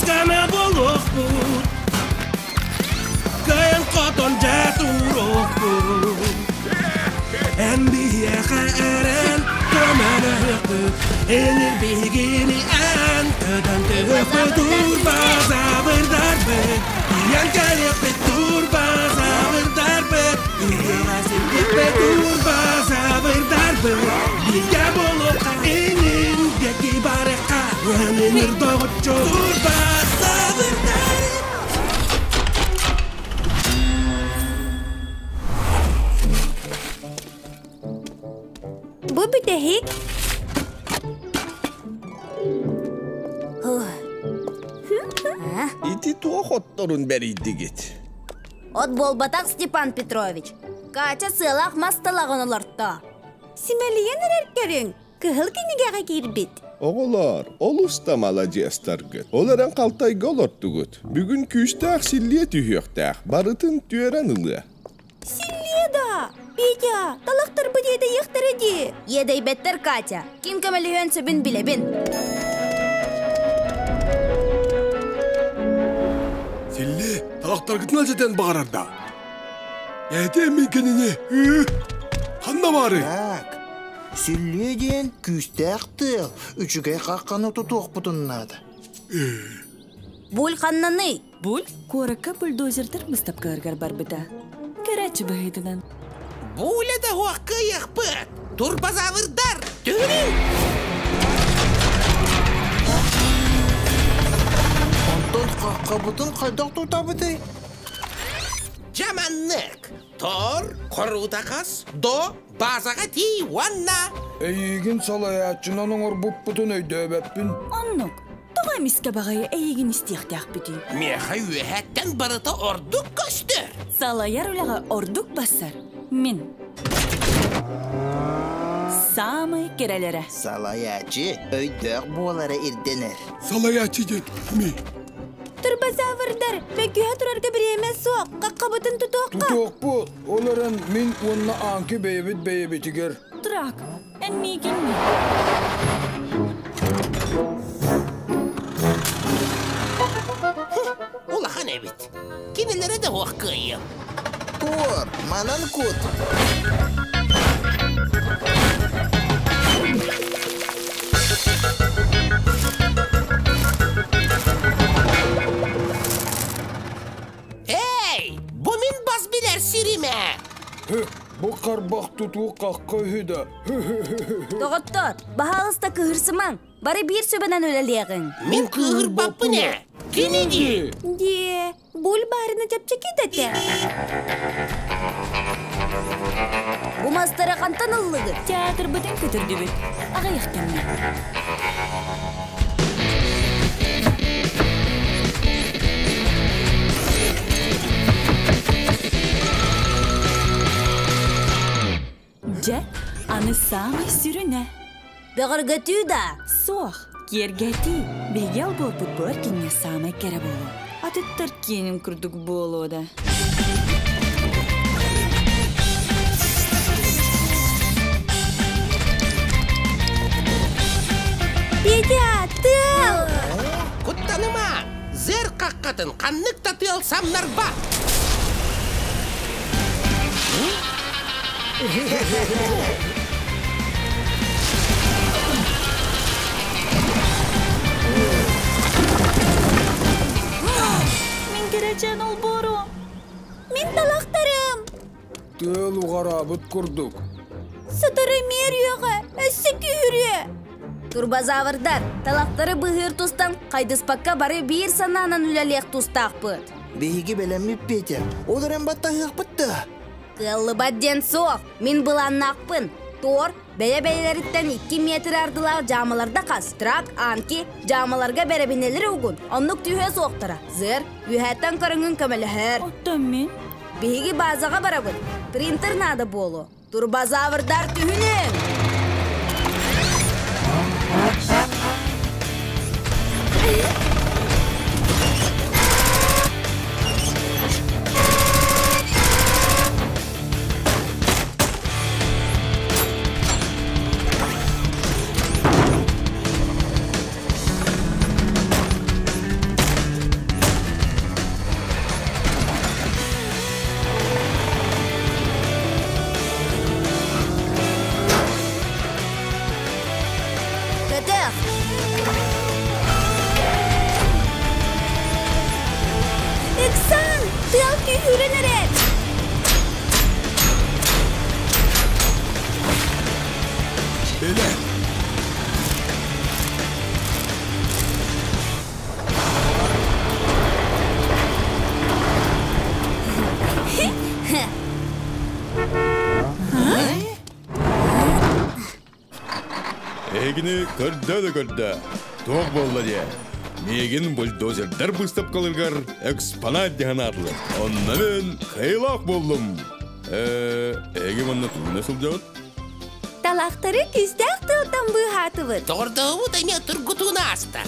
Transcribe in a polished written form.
Kama bolok bu Kayan koton jatuh bu Enbiya khairan Kamana yaktu Enir bihigini Antadan tepetur Baza berdarbe Yang kaya petur Baza berdarbe Yang asin petur Baza berdarbe Dia bolok ingin Dia kibareka Yang enir dogocho Baza berdarbe Bu bir dehik. İti tuğottorun beriydi git. От болбатақ Степан Петрович. Кача сылақ масталағын оларта. Симелиен әреркерін. Кығыл кенегеға кербет. Oğular, olustamalı jestar gıt. Olaran kaltay golortu gıt. Bugün küçtağ silliye tühüyoktağ. Barıtın tüyeren ılı. Силия да. Петя, талақтар бұ деді ектірі де. Едей беттер Катя. Кин көмеліген сөбін білебін. Silli, talaktar gittin alçeden bağırarda. Yedim mi kendini? Hanna bari. Так, сүлледен күстәқтіл, үчіге қаққаны тұтуқ бұтыннады. Бұл қаннаны. Бұл коракка бульдозердер мыстап кыргар бар біда. Керачы бәйдінен. Бұлі да уаққы еқпіт. Турбазавырдар, түгінің! Онтон қаққа бұтын қайдақ тұтабыды? Жаманнық. Тор, қорутақас, до, базаға ти, уанна. Эйигин салаячынан оңор бұппытын өйді өбәппін. Аннық, тоғай миске бағайы әйігін істияқтияқ біді. Меха үйәттен барыта ордық көстір. Салаяр олаға ордук басар. Мен. Самый керелері. Салаячы өйдіқ болары ирденер. Salayatçı git. Mi? Турбазавырдар. Бәкүйе тұрарға бір емес соқ. Қаққа бұтын тұтуққа. Тұтуқ бұт, оларын мен онына анки бейбітігер. Тұрақ, әнмейген ме? Улахан әбіт. Кенелері де уаққы ем. Тор, манан кут. Эй, bu min baz biler sirime. Бұл қарбақ тұтуқ қаққа үйді. Тоғыттыр, бағалыста кығырсымаң. Бары бір сөбінен өлелеғің. Min kığır babı ne? Kennedy. Де, бұл барыны жапчеки дәте. Бұл мастары қантан ұллығы. Театр бұтын көтірді бүт. Аға ектемне. Же, аны самый сүріне. Бәғіргәтü да. Соқ, кергәті. Бегел бол бұт бұр кенне самый кәрі болу. Атыттар кенім күрдік болу да. Петя, тыл! Kutanıma. Zer kakkatın kanlık tatı alsamlar bak. Мен керечен ол бору. Мен талақтарым. Тел уғара бұт күрдік. Сытыры мерияға, әсі күйірі. Турбазавырдар, талақтары бұғыр тұстан қайдыспаққа бары бір сананын үләлек тұстақ бұд. Бейгі бәлемі Петя, оларын баттағық бұтты. Қылы бәдден соқ, мен бұланнақпын. Тор, бәлі-бәлілеріттен 2 метр ардылар жамаларда қастырақ, анки жамаларға бәребінелер ұғын. Онлық түйе соқтыра. Зыр, үйәттен көріңін көмілігір. Оттан мен. Бейгі базаға барабын. Принтер нады болу. Турбазавырдар түйінен. tühüreneret. Bele. Эгини көрдө. Тоқ болла де. Мегин бульдозердер быстап қалыргар экспонат деген арлы. Онна мен қайлақ болдым. Эги манна туғына сылжауыт? Талақтары күстәк тұлтан бұғатывыд. Тордауы да мен тұргутуна аста.